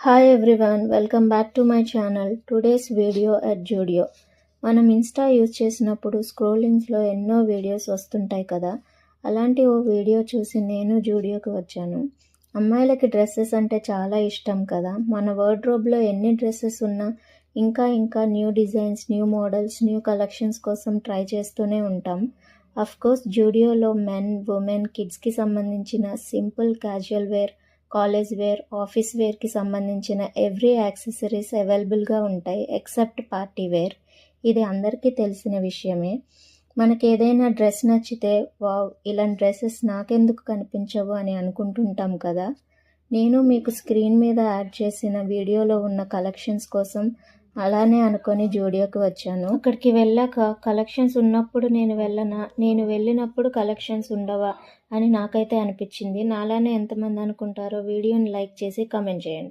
Hi everyone, welcome back to my channel. Today's video at Zudio. మనం Insta use చేసినప్పుడు స్క్రోలింగ్స్లో ఎన్నో videos వస్తుంటాయి కదా. అలాంటి ఓ వీడియో చూసి నేను జూడియోకి వచ్చాను. అమ్మాయిలకి డ్రెస్సెస్ అంటే చాలా ఇష్టం కదా. మన వార్డ్రోబ్లో ఎన్ని డ్రెస్సెస్ ఉన్నా ఇంకా new designs, new models, new collections కోసం ట్రై చేస్తూనే ఉంటాం. అఫ్కోర్స్ జూడియోలో మెన్, ఉమెన్, కిడ్స్కి సంబంధించిన simple casual wear, college wear, office వేర్కి సంబంధించిన ఎవ్రీ యాక్సెసరీస్ అవైలబుల్గా ఉంటాయి ఎక్సెప్ట్ పార్టీ వేర్. ఇది అందరికీ తెలిసిన విషయమే. మనకి ఏదైనా డ్రెస్ నచ్చితే వావ్, ఇలాంటి డ్రెస్సెస్ నాకెందుకు కనిపించవు అని అనుకుంటుంటాం కదా. నేను మీకు స్క్రీన్ మీద యాడ్ చేసిన వీడియోలో ఉన్న కలెక్షన్స్ కోసం అలానే అనుకొని జూడియోకి వచ్చాను. అక్కడికి వెళ్ళాక కలెక్షన్స్ ఉన్నప్పుడు నేను వెళ్ళినప్పుడు కలెక్షన్స్ ఉండవా అని నాకైతే అనిపించింది. నాలానే ఎంతమంది అనుకుంటారో వీడియోని లైక్ చేసి కామెంట్ చేయండి.